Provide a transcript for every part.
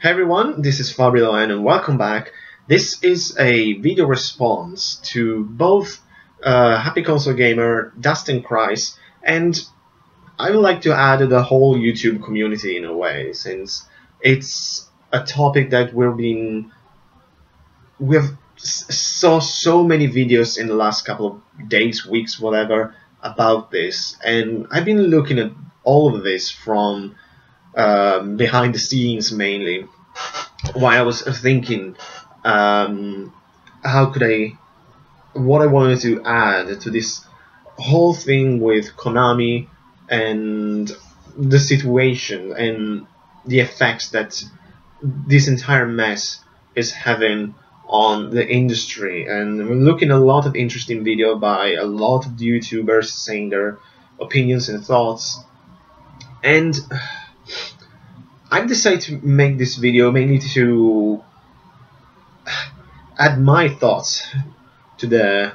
Hey everyone, this is Fabio and welcome back. This is a video response to both Happy Console Gamer, Dustin Christ, and I would like to add the whole YouTube community in a way, since it's a topic that we've saw so many videos in the last couple of days, weeks, whatever, about this, and I've been looking at all of this from behind the scenes mainly, while I was thinking what I wanted to add to this whole thing with Konami and the situation and the effects that this entire mess is having on the industry. And I'm looking at a lot of interesting video by a lot of YouTubers saying their opinions and thoughts, and I've decided to make this video mainly to add my thoughts to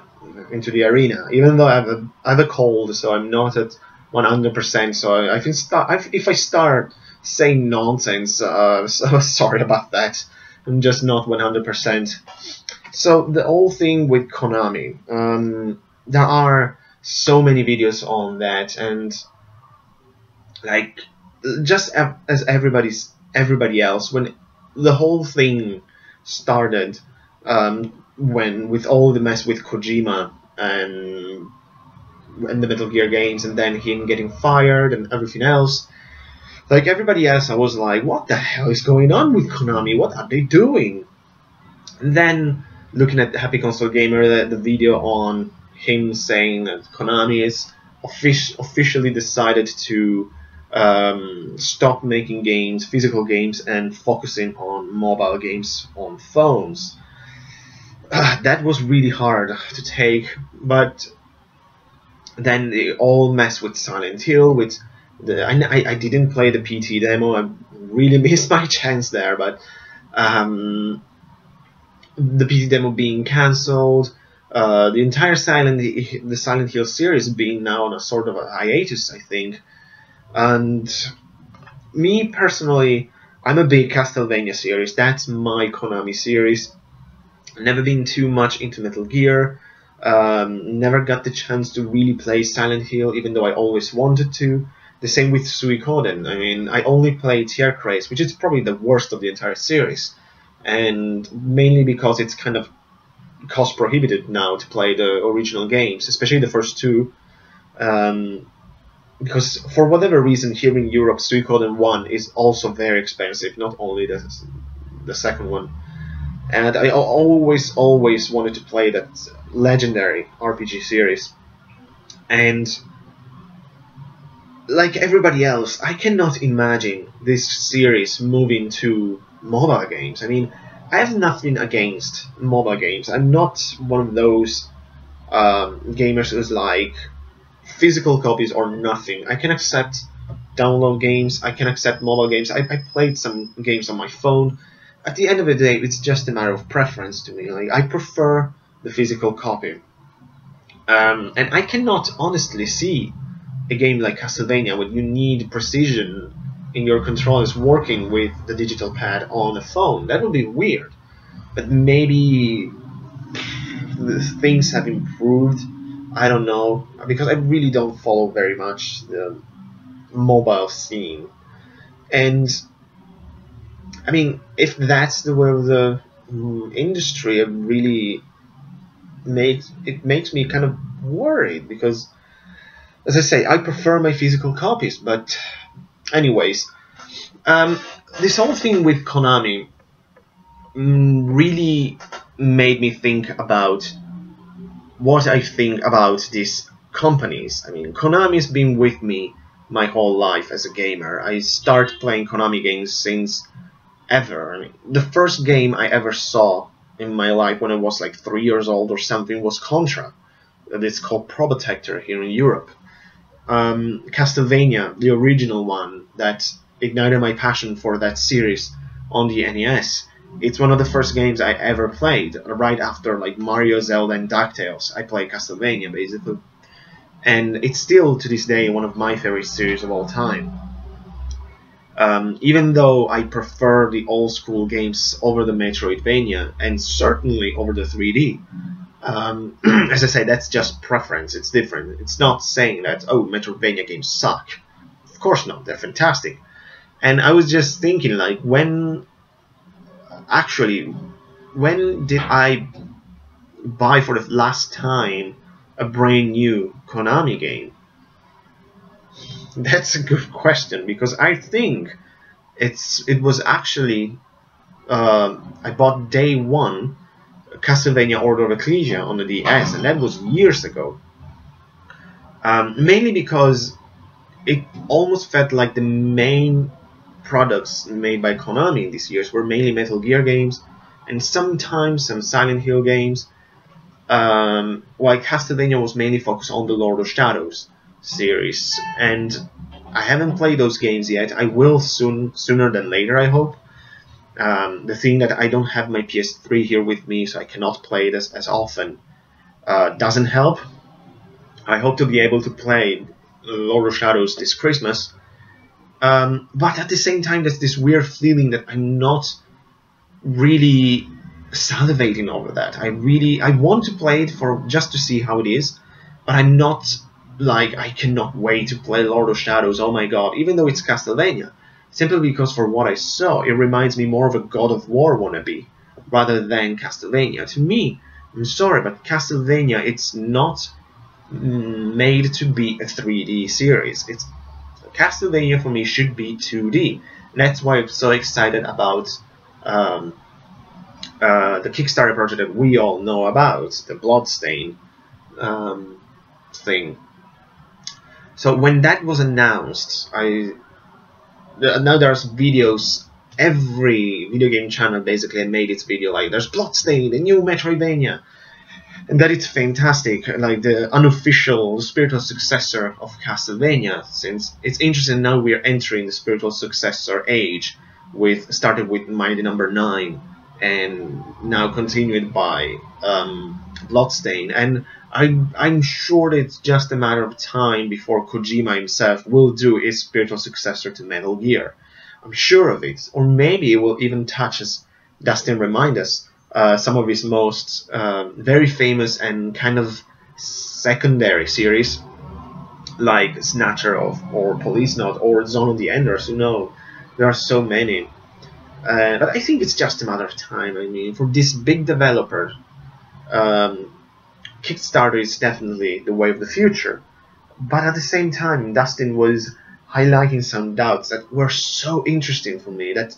into the arena. Even though I have a cold, so I'm not at 100%. So I can start if I start saying nonsense. So sorry about that. I'm just not 100%. So the whole thing with Konami, there are so many videos on that, and like, just as everybody else, when the whole thing started, when with all the mess with Kojima and the Metal Gear games, and then him getting fired and everything else, like everybody else, I was like, what the hell is going on with Konami? What are they doing? And then looking at Happy Console Gamer, the video on him saying that Konami is officially decided to stop making games, physical games, and focusing on mobile games on phones. That was really hard to take, but then they all mess with Silent Hill. With I didn't play the PT demo. I really missed my chance there, but the PT demo being cancelled, the entire Silent Hill series being now on a sort of a hiatus, I think. And me personally, I'm a big Castlevania series. That's my Konami series. Never been too much into Metal Gear. Never got the chance to really play Silent Hill, even though I always wanted to. The same with Suikoden. I mean, I only played Tierkreis, which is probably the worst of the entire series, and mainly because it's kind of cost prohibitive now to play the original games, especially the first two. Because for whatever reason, here in Europe, Suikoden 1 is also very expensive, not only the second one. And I always wanted to play that legendary RPG series. And like everybody else, I cannot imagine this series moving to mobile games. I mean, I have nothing against mobile games. I'm not one of those gamers who's like, physical copies or nothing. I can accept download games, I can accept mobile games. I played some games on my phone. At the end of the day, it's just a matter of preference to me. Like, I prefer the physical copy. And I cannot honestly see a game like Castlevania where you need precision in your controllers working with the digital pad on a phone. That would be weird. But maybe things have improved. I don't know, because I really don't follow very much the mobile scene. And I mean, if that's the way of the industry, it really makes me kind of worried, because, as I say, I prefer my physical copies. But anyways, this whole thing with Konami really made me think about what I think about these companies. I mean, Konami's been with me my whole life as a gamer. I started playing Konami games since ever. I mean, the first game I ever saw in my life when I was like 3 years old or something was Contra. It's called Probotector here in Europe. Castlevania, the original one that ignited my passion for that series on the NES. It's one of the first games I ever played, right after like Mario, Zelda, and DuckTales. I played Castlevania, basically. And it's still, to this day, one of my favorite series of all time. Even though I prefer the old school games over the Metroidvania, and certainly over the 3D. As I say, that's just preference. It's different. It's not saying that, oh, Metroidvania games suck. Of course not. They're fantastic. And I was just thinking, like, when did I buy for the last time a brand new Konami game? That's a good question, because I think it was actually I bought day one Castlevania Order of Ecclesia on the DS, and that was years ago. Mainly because it almost felt like the main products made by Konami in these years were mainly Metal Gear games, and sometimes some Silent Hill games, while Castlevania was mainly focused on the Lord of Shadows series. And I haven't played those games yet. I will sooner than later, I hope. The thing that I don't have my PS3 here with me, so I cannot play it as often, doesn't help. I hope to be able to play Lord of Shadows this Christmas. But at the same time, there's this weird feeling that I'm not really salivating over that. I want to play it just to see how it is, but I'm not like, I cannot wait to play Lord of Shadows, oh my god, even though it's Castlevania. Simply because for what I saw, it reminds me more of a God of War wannabe, rather than Castlevania. To me, I'm sorry, but Castlevania, it's not made to be a 3D series. Castlevania for me should be 2D. And that's why I'm so excited about the Kickstarter project that we all know about, the Bloodstain thing. So when that was announced, now there's videos. Every video game channel basically made its video like, there's Bloodstain, the new Metroidvania, and that it's fantastic, like the unofficial spiritual successor of Castlevania. Since it's interesting, now we are entering the spiritual successor age, started with Mighty Number 9, and now continued by Bloodstain. And I'm sure that it's just a matter of time before Kojima himself will do his spiritual successor to Metal Gear. I'm sure of it. Or maybe it will even touch, as Dustin reminded us, some of his most very famous and kind of secondary series, like Snatcher or Police Note or Zone of the Enders. You know, there are so many. But I think it's just a matter of time. I mean, for this big developer, Kickstarter is definitely the way of the future. But at the same time, Dustin was highlighting some doubts that were so interesting for me, that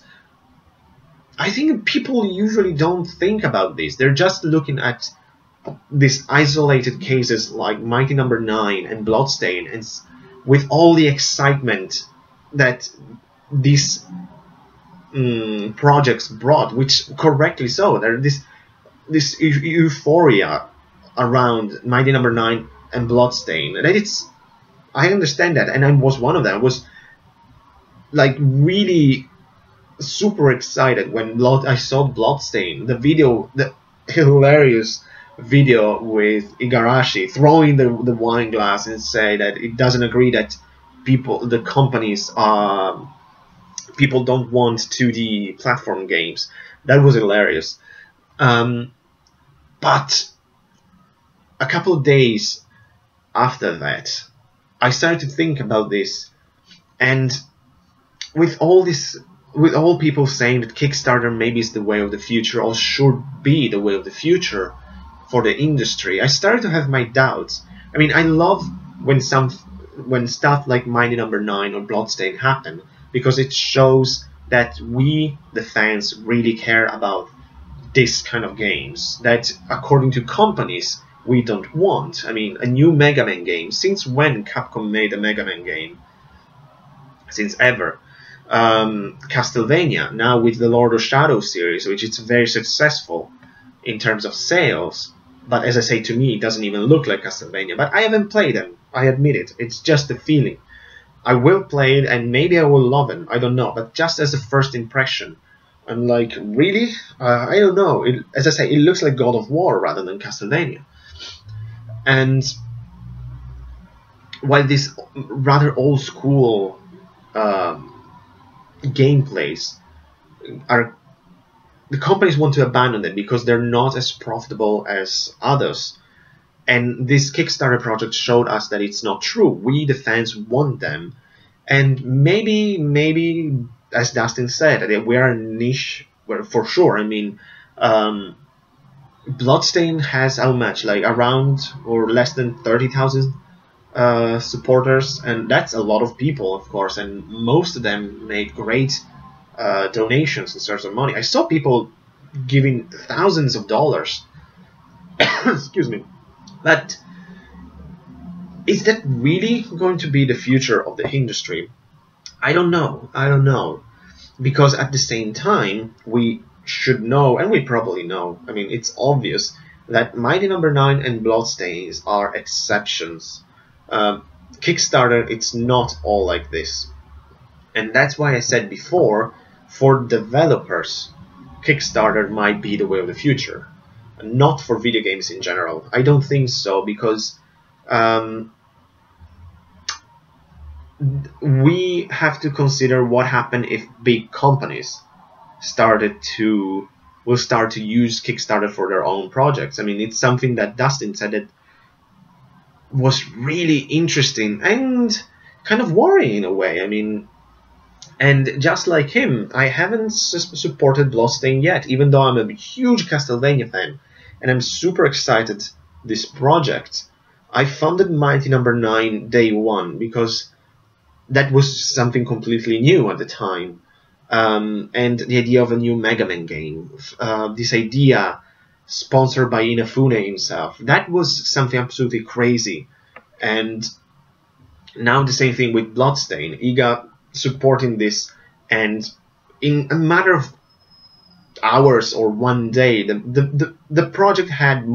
I think people usually don't think about this. They're just looking at these isolated cases like Mighty Number 9 and Bloodstain, and with all the excitement that these projects brought, which correctly so. There's this euphoria around Mighty Number 9 and Bloodstain. And I understand that, and I was one of them. I was like really super excited when I saw Bloodstain, the hilarious video with Igarashi throwing the wine glass and say that it doesn't agree that people don't want 2D platform games. That was hilarious. But a couple of days after that, I started to think about this, and with all people saying that Kickstarter maybe is the way of the future, or should be the way of the future for the industry, I started to have my doubts. I mean, I love when stuff like Mighty Number 9 or Bloodstain happen, because it shows that we, the fans, really care about this kind of games that, according to companies, we don't want. I mean, a new Mega Man game. Since when Capcom made a Mega Man game? Since ever. Castlevania, now with the Lord of Shadows series, which is very successful in terms of sales, but as I say, to me, it doesn't even look like Castlevania. But I haven't played them, I admit it. It's just a feeling. I will play it, and maybe I will love it, I don't know. But just as a first impression, I'm like, really? I don't know. As I say, it looks like God of War rather than Castlevania. And while this rather old school gameplays are, the companies want to abandon them because they're not as profitable as others. And this Kickstarter project showed us that it's not true. We, the fans, want them. And maybe, as Dustin said, that we are a niche, well, for sure. I mean, Bloodstain has how much? Like around or less than 30,000 supporters, and that's a lot of people, of course, and most of them made great donations in terms of money. I saw people giving thousands of dollars. Excuse me. But is that really going to be the future of the industry? I don't know. I don't know. Because at the same time, we should know, and we probably know, I mean, it's obvious that Mighty Number 9 and Bloodstains are exceptions. Kickstarter, it's not all like this. And that's why I said before, for developers, Kickstarter might be the way of the future. Not for video games in general. I don't think so, because we have to consider what happened if big companies will start to use Kickstarter for their own projects. I mean, it's something that Dustin said that was really interesting and kind of worrying in a way. I mean, and just like him, I haven't supported Bloodstain yet, even though I'm a huge Castlevania fan, and I'm super excited this project. I funded Mighty Number 9 day one because that was something completely new at the time. And the idea of a new Mega Man game, this idea sponsored by Inafune himself, that was something absolutely crazy. And now the same thing with Bloodstain. Iga supporting this, and in a matter of hours or one day, the project had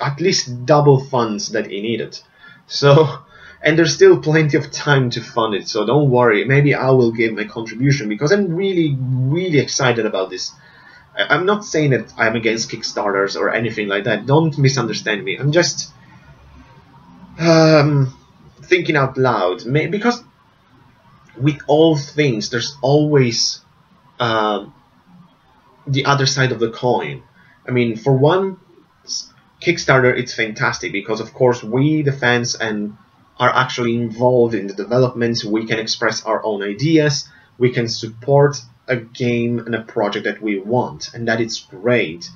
at least double funds that he needed. So, and there's still plenty of time to fund it, so don't worry. Maybe I will give my contribution because I'm really excited about this. I'm not saying that I'm against Kickstarters or anything like that. Don't misunderstand me. I'm just thinking out loud, because with all things, there's always the other side of the coin. I mean, for one, Kickstarter, it's fantastic because, of course, we, the fans, and are actually involved in the development. We can express our own ideas. We can support a game and a project that we want, and that is great.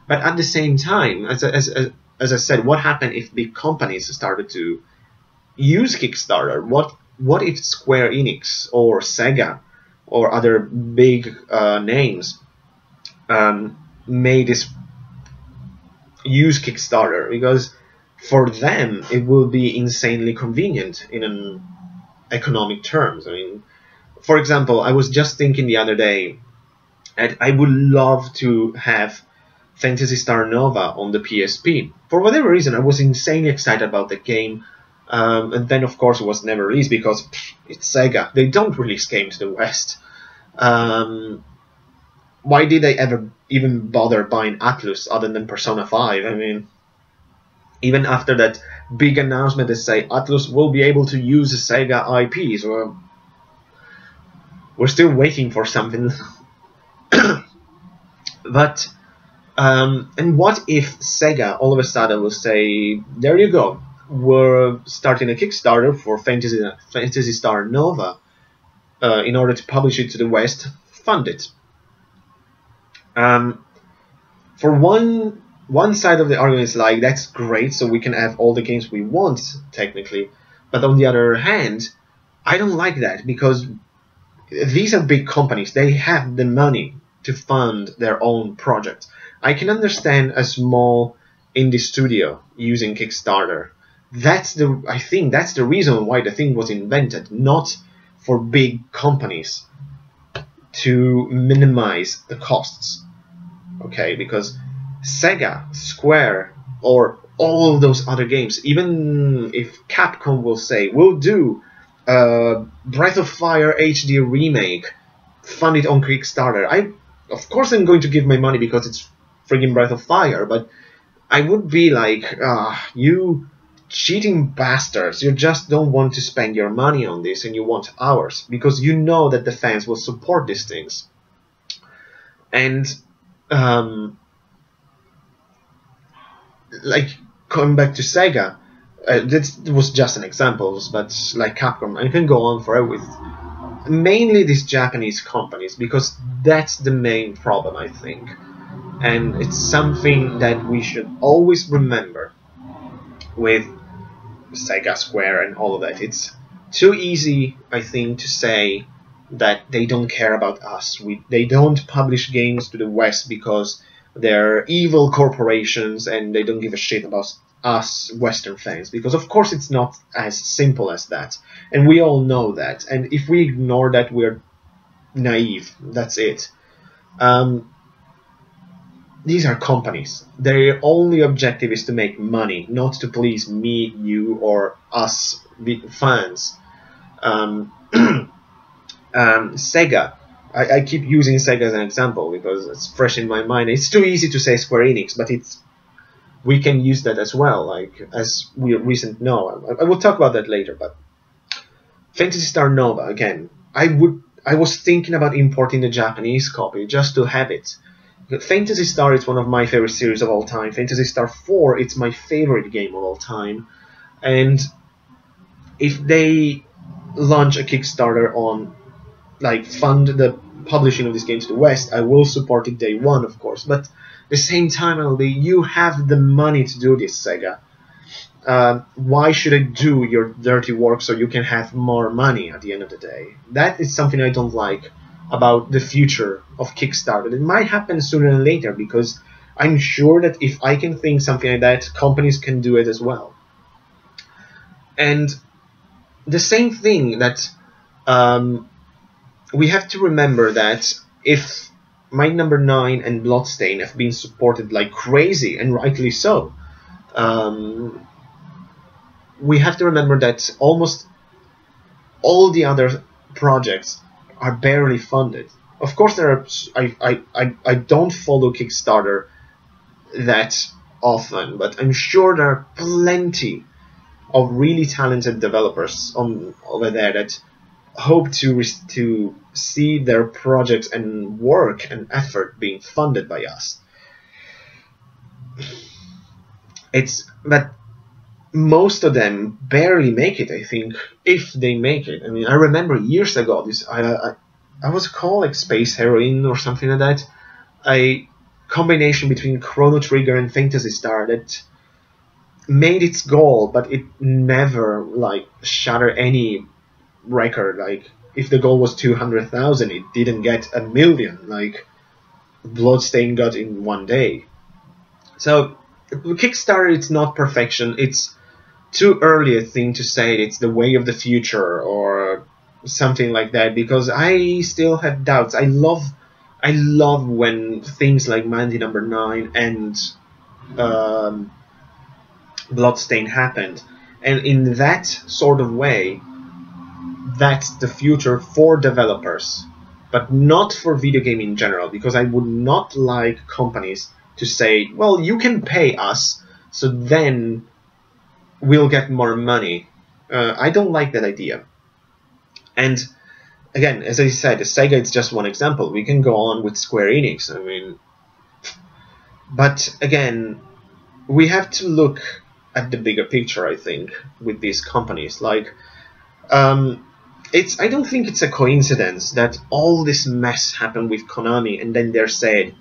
But at the same time, as I said, what happened if big companies started to use Kickstarter? What if Square Enix or Sega or other big names made this use Kickstarter? Because for them it will be insanely convenient in an economic terms. I mean, for example, I was just thinking the other day that I would love to have Phantasy Star Nova on the PSP. For whatever reason, I was insanely excited about the game, and then of course it was never released because it's Sega. They don't release games to the West. Why did they ever even bother buying Atlus other than Persona 5? I mean, even after that big announcement they say Atlus will be able to use Sega IPs, well, we're still waiting for something. But and what if Sega all of a sudden will say, there you go, we're starting a Kickstarter for Phantasy Star Nova in order to publish it to the West, fund it. For one side of the argument is like, that's great, so we can have all the games we want, technically. But on the other hand, I don't like that, because these are big companies. They have the money to fund their own projects. I can understand a small indie studio using Kickstarter. I think that's the reason why the thing was invented, not for big companies to minimize the costs. Okay, because Sega, Square, or all those other games, even if Capcom will say, we'll do Breath of Fire HD remake, fund it on Kickstarter, of course I'm going to give my money because it's friggin' Breath of Fire, but I would be like, you cheating bastards. You just don't want to spend your money on this, and you want ours because you know that the fans will support these things. And like coming back to Sega, this was just an example, but like Capcom, I can go on forever with mainly these Japanese companies because that's the main problem, I think. And it's something that we should always remember with Sega, Square, and all of that. It's too easy, I think, to say that they don't care about us. They don't publish games to the West because they're evil corporations and they don't give a shit about us Western fans. Because of course it's not as simple as that. And we all know that. And if we ignore that, we're naive. That's it. These are companies. Their only objective is to make money, not to please me, you, or us fans. Sega. I keep using Sega as an example because it's fresh in my mind. It's too easy to say Square Enix, but we can use that as well, like as we recent know. I will talk about that later. But Phantasy Star Nova again. I was thinking about importing the Japanese copy just to have it. Phantasy Star is one of my favorite series of all time. Phantasy Star 4, it's my favorite game of all time. And if they launch a Kickstarter on, like, fund the publishing of this game to the West, I will support it day one, of course. But at the same time, I'll be, you have the money to do this, Sega. Why should I do your dirty work so you can have more money at the end of the day? That is something I don't like about the future of Kickstarter. It might happen sooner than later because I'm sure that if I can think something like that, companies can do it as well. And the same thing that we have to remember that if Might Number 9 and Bloodstained have been supported like crazy, and rightly so, we have to remember that almost all the other projects are barely funded. Of course, there are. I don't follow Kickstarter that often, but I'm sure there are plenty of really talented developers over there that hope to see their projects and work and effort being funded by us. But most of them barely make it, I think, if they make it. I mean, I remember years ago, I was called like Space Heroine or something like that, a combination between Chrono Trigger and Phantasy Star that made its goal, but it never like shattered any record. Like, if the goal was 200,000, it didn't get 1 million, like Bloodstained got in one day. So Kickstarter, it's not perfection. It's too early a thing to say it's the way of the future or something like that, because I still have doubts. I love when things like Mandy Number 9 and Bloodstained happened, and in that sort of way, that's the future for developers, but not for video game in general, because I would not like companies to say, well, you can pay us, so then we'll get more money. I don't like that idea. And again, as I said, Sega is just one example. We can go on with Square Enix. I mean, but again, we have to look at the bigger picture, I think, with these companies. Like, I don't think it's a coincidence that all this mess happened with Konami, and then they're said,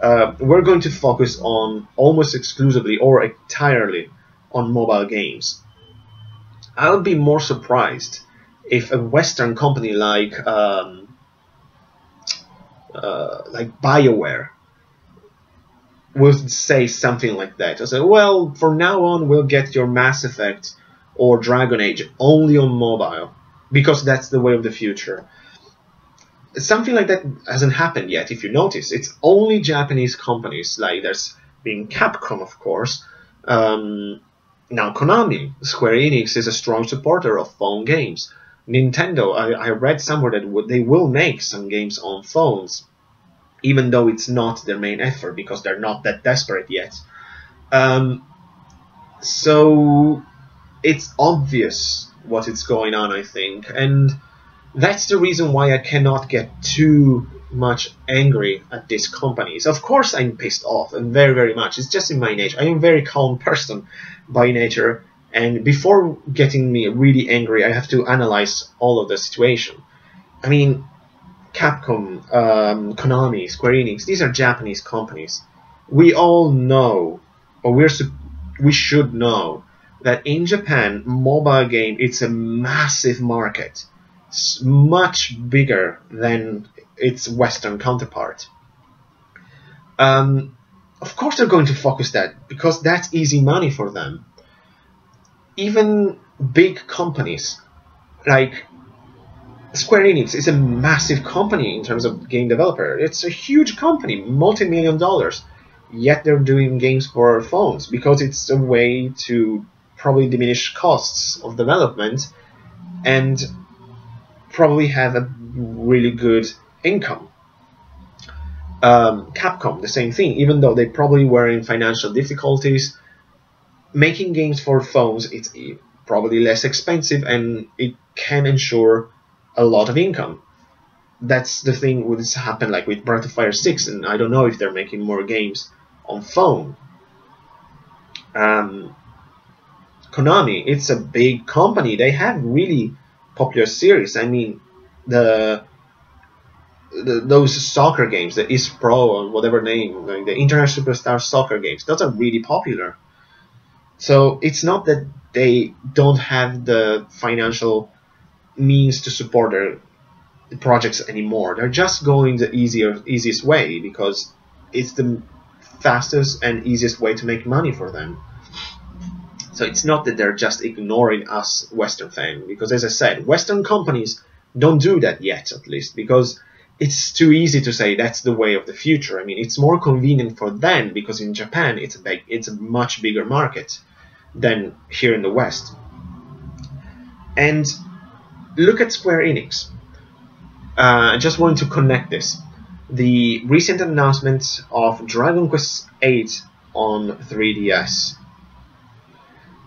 we're going to focus on almost exclusively or entirely on mobile games. I would be more surprised if a Western company like BioWare would say something like that. I say, well, from now on, we'll get your Mass Effect or Dragon Age only on mobile, because that's the way of the future. Something like that hasn't happened yet, if you notice. It's only Japanese companies, like there's been Capcom, of course. Now Konami, Square Enix is a strong supporter of phone games. Nintendo, I read somewhere that they will make some games on phones, even though it's not their main effort, because they're not that desperate yet. So it's obvious what is going on, I think, and that's the reason why I cannot get too much angry at these companies. Of course I'm pissed off, and very, very much. It's just in my nature. I am a very calm person by nature, and before getting me really angry, I have to analyze all of the situation. I mean, Capcom, Konami, Square Enix, these are Japanese companies. We all know, or we should know, that in Japan, mobile game, it's a massive market. It's much bigger than its Western counterpart. Of course they're going to focus that, because that's easy money for them. Even big companies, like Square Enix is a massive company in terms of game developer. It's a huge company, multi-million dollars, yet they're doing games for phones, because it's a way to probably diminish costs of development and probably have a really good income. Capcom, the same thing. Even though they probably were in financial difficulties, making games for phones, it's probably less expensive and it can ensure a lot of income. That's the thing that's happened, like with Breath of Fire 6, and I don't know if they're making more games on phone. Konami, it's a big company. They have really popular series. I mean, those soccer games, the eSpro or whatever name, like the Internet Superstar Soccer games, those are really popular. So it's not that they don't have the financial means to support their projects anymore. They're just going the easiest way, because it's the fastest and easiest way to make money for them. So it's not that they're just ignoring us Western fans, because as I said, Western companies don't do that yet, at least, because it's too easy to say that's the way of the future. I mean, it's more convenient for them, because in Japan it's a much bigger market than here in the West. And look at Square Enix. I just want to connect this. The recent announcement of Dragon Quest VIII on 3DS.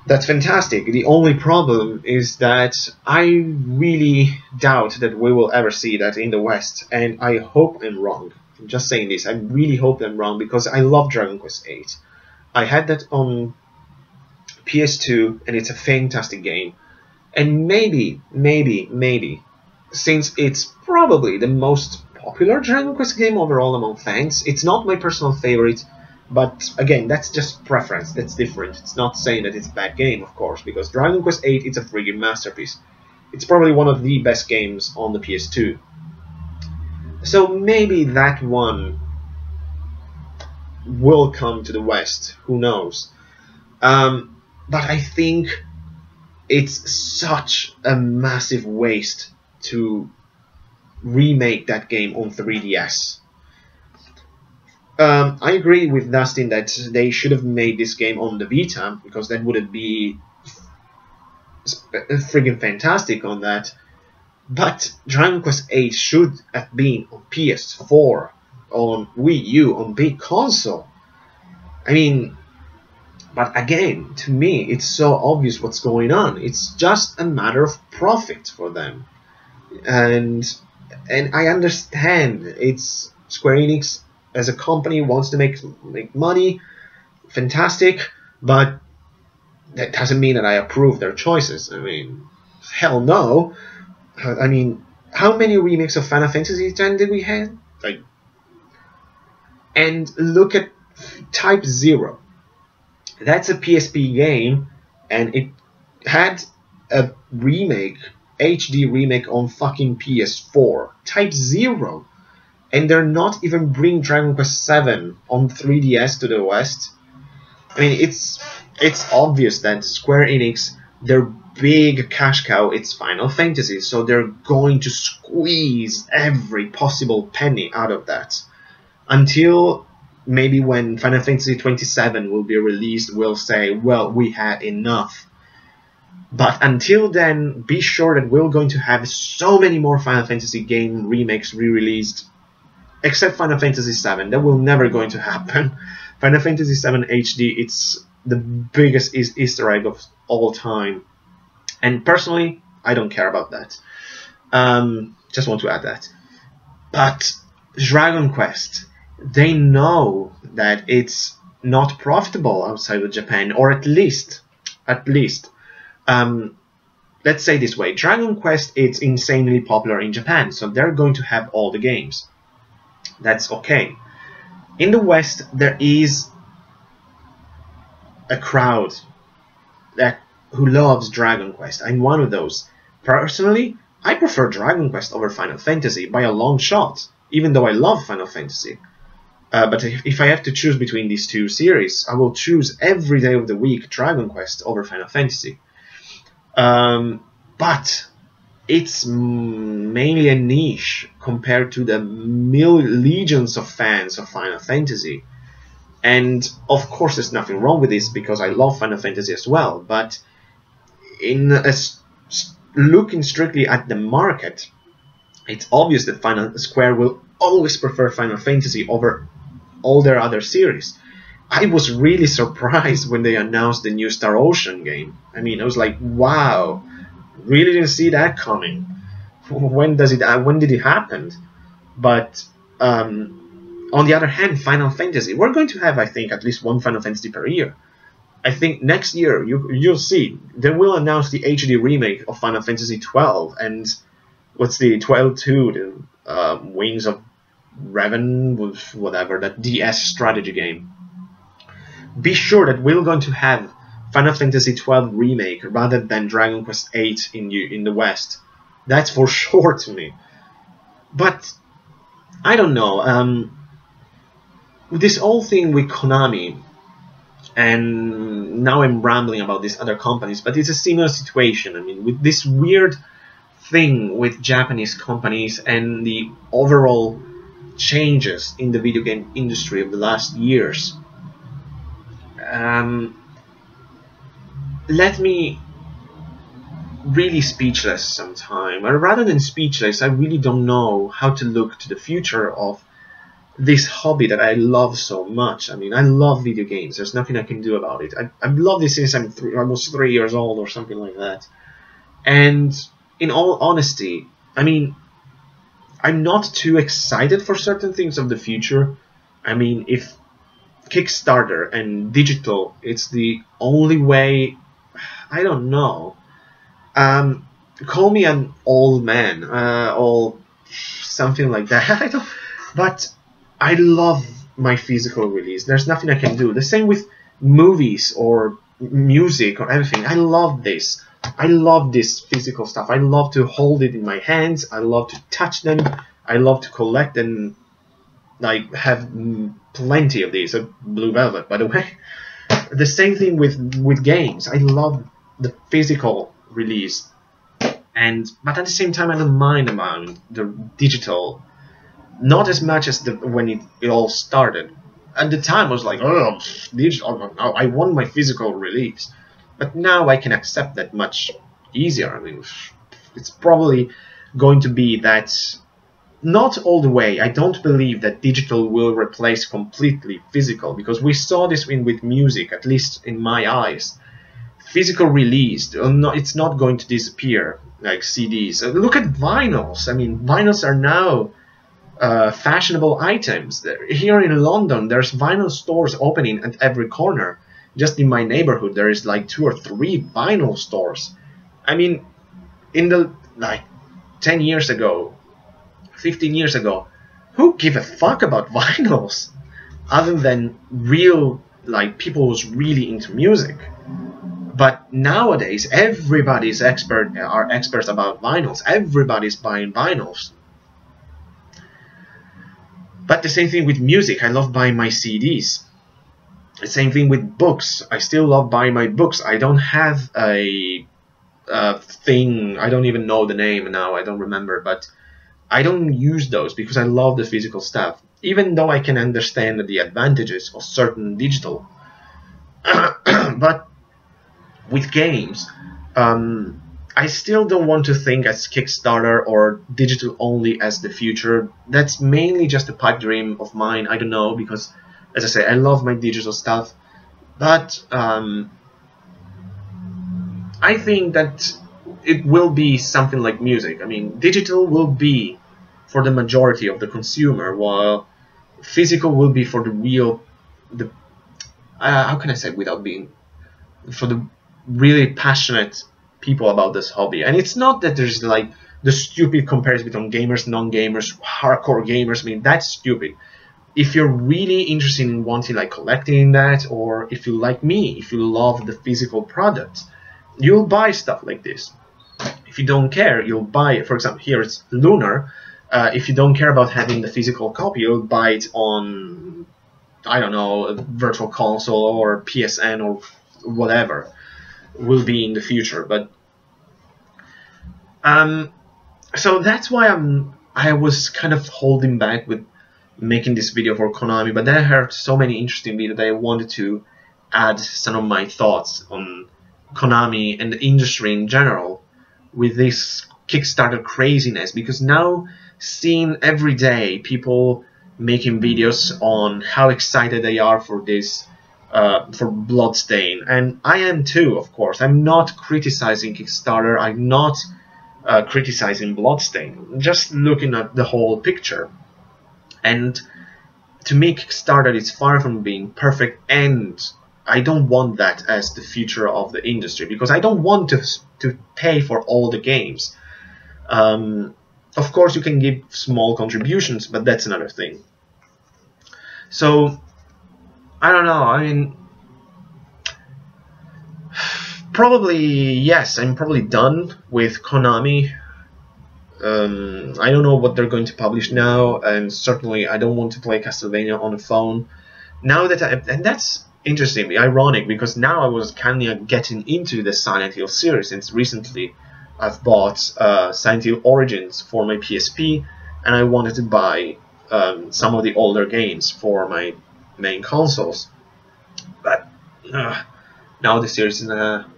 That's fantastic. The only problem is that I really doubt that we will ever see that in the West, and I hope I'm wrong. I'm just saying this. I really hope I'm wrong, because I love Dragon Quest VIII. I had that on PS2, and it's a fantastic game. And maybe, since it's probably the most popular Dragon Quest game overall among fans, it's not my personal favorite, but again, that's just preference, that's different. It's not saying that it's a bad game, of course, because Dragon Quest VIII is a friggin' masterpiece. It's probably one of the best games on the PS2. So maybe that one will come to the West, who knows. But I think it's such a massive waste to remake that game on 3DS. I agree with Dustin that they should have made this game on the Vita, because that would be friggin' fantastic on that. But Dragon Quest VIII should have been on PS4, on Wii U, on big console. I mean, but again, to me, it's so obvious what's going on. It's just a matter of profit for them. And I understand it's Square Enix as a company wants to make money, fantastic, but that doesn't mean that I approve their choices. I mean, hell no. I mean, how many remakes of Final Fantasy X did we have? Like, and look at Type 0. That's a PSP game, and it had a remake, HD remake on fucking PS4. Type 0. And they're not even bringing Dragon Quest VII on 3DS to the West. I mean, it's obvious that Square Enix, their big cash cow, it's Final Fantasy, so they're going to squeeze every possible penny out of that. Until maybe when Final Fantasy 27 will be released, we'll say, well, we had enough. But until then, be sure that we're going to have so many more Final Fantasy game remakes re-released. Except Final Fantasy VII, that will never going to happen. Final Fantasy VII HD, it's the biggest Easter egg all time. And personally, I don't care about that. Just want to add that. But Dragon Quest, they know that it's not profitable outside of Japan, or at least, let's say this way: Dragon Quest, it's insanely popular in Japan, so they're going to have all the games. That's okay. In the West, there is a crowd who loves Dragon Quest. I'm one of those. Personally, I prefer Dragon Quest over Final Fantasy by a long shot, even though I love Final Fantasy. But if I have to choose between these two series, I will choose every day of the week Dragon Quest over Final Fantasy. But it's mainly a niche compared to the legions of fans of Final Fantasy. And of course there's nothing wrong with this, because I love Final Fantasy as well. But looking strictly at the market, it's obvious that Square will always prefer Final Fantasy over all their other series. I was really surprised when they announced the new Star Ocean game. I mean, I was like, wow, really didn't see that coming. When did it happen? But on the other hand, Final Fantasy, we're going to have, I think, at least one Final Fantasy per year. I think next year you'll see they will announce the HD remake of Final Fantasy 12, and what's the 12-2, the Wings of Raven, whatever, that DS strategy game. Be sure that we're going to have Final Fantasy 12 remake rather than Dragon Quest 8 in the West. That's for sure to me. But I don't know. This whole thing with Konami, and now I'm rambling about these other companies, but it's a similar situation. I mean, with this weird thing with Japanese companies and the overall changes in the video game industry of the last years. Let me really speechless sometime. Or rather than speechless, I really don't know how to look to the future of this hobby that I love so much. I mean, I love video games. There's nothing I can do about it. I've loved it since I'm almost 3 years old or something like that. And in all honesty, I mean, I'm not too excited for certain things of the future. I mean, if Kickstarter and digital, it's the only way, I don't know. Call me an old man, or something like that. But I love my physical release. There's nothing I can do. The same with movies or music or everything. I love this. I love this physical stuff. I love to hold it in my hands. I love to touch them. I love to collect and like have plenty of these. Blue Velvet, by the way. The same thing with games. I love the physical release, but at the same time I don't mind about the digital. Not as much as when it all started. At the time I was like, oh, digital, I want my physical release. But now I can accept that much easier. I mean, it's probably going to be that, not all the way. I don't believe that digital will replace completely physical, because we saw this with music, at least in my eyes. Physical release, it's not going to disappear like CDs. Look at vinyls. I mean, vinyls are now fashionable items. Here in London, there's vinyl stores opening at every corner. Just in my neighborhood, there is like 2 or 3 vinyl stores. I mean, in the 10 years ago, 15 years ago, who give a fuck about vinyls other than real people who's really into music? But nowadays, everybody's experts about vinyls. Everybody's buying vinyls. But the same thing with music. I love buying my CDs. The same thing with books. I still love buying my books. I don't have a thing. I don't even know the name now. I don't remember. But I don't use those because I love the physical stuff. Even though I can understand the advantages of certain digital. But with games, I still don't want to think as Kickstarter or digital only as the future. That's mainly just a pipe dream of mine. I don't know, because as I say, I love my digital stuff. But I think that it will be something like music. I mean, digital will be for the majority of the consumer, while physical will be for the real, the how can I say without being, for the really passionate people about this hobby. And it's not that there's like the stupid comparison between gamers, non-gamers, hardcore gamers. I mean, that's stupid. If you're really interested in wanting like collecting that, or if you like me, if you love the physical product, you'll buy stuff like this. If you don't care, you'll buy it. For example, here it's Lunar. If you don't care about having the physical copy, you'll buy it on, I don't know, a virtual console or PSN or whatever will be in the future. But so that's why I was kind of holding back with making this video for Konami. But then I heard so many interesting videos that I wanted to add some of my thoughts on Konami and the industry in general with this Kickstarter craziness, because now seeing every day people making videos on how excited they are for this, for Bloodstain, and I am too, of course. I'm not criticizing Kickstarter, I'm not criticizing Bloodstain, I'm just looking at the whole picture. And to me, Kickstarter is far from being perfect, and I don't want that as the future of the industry, because I don't want to pay for all the games. Of course, you can give small contributions, but that's another thing. So, I don't know, I mean, probably, yes, I'm probably done with Konami. I don't know what they're going to publish now, and certainly I don't want to play Castlevania on the phone. Now that and that's interesting, ironic, because now I was kind of getting into the Silent Hill series, since recently I've bought Silent Hill Origins for my PSP, and I wanted to buy some of the older games for my main consoles. But now the series is in a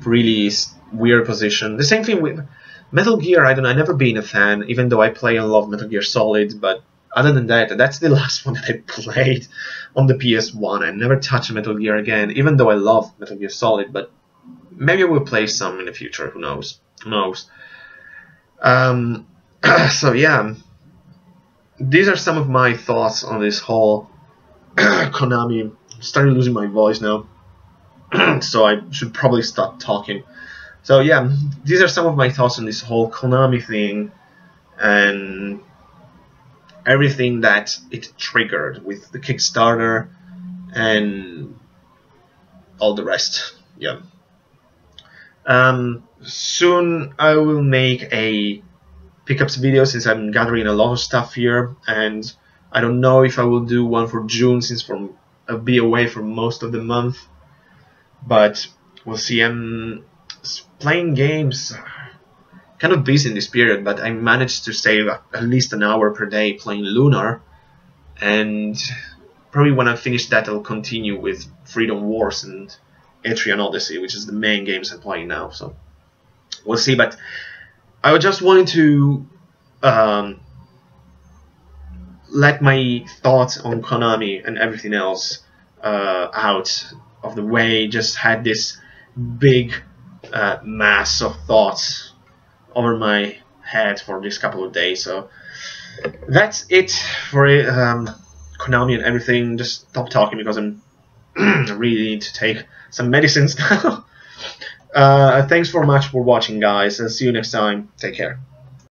really weird position. The same thing with Metal Gear. I've never been a fan, even though I play and love Metal Gear Solid, but other than that, that's the last one that I played on the PS1. I never touched Metal Gear again, even though I love Metal Gear Solid, but maybe I will play some in the future, who knows? Who knows? So yeah, these are some of my thoughts on this whole Konami. I'm starting losing my voice now, so I should probably stop talking. So yeah, these are some of my thoughts on this whole Konami thing and everything that it triggered with the Kickstarter and all the rest. Yeah. Soon I will make a pickups video, since I'm gathering a lot of stuff here, and I don't know if I will do one for June, since I'll be away for most of the month, but we'll see. I'm playing games, kind of busy in this period, but I managed to save at least an hour per day playing Lunar, and probably when I finish that I'll continue with Freedom Wars and Etrian Odyssey, which is the main games I'm playing now. So we'll see. But I just wanted to let my thoughts on Konami and everything else out of the way. Just had this big mass of thoughts over my head for this couple of days. So that's it for Konami and everything. Just stop talking because I'm really need to take some medicines now. Thanks very much for watching, guys, and see you next time. Take care.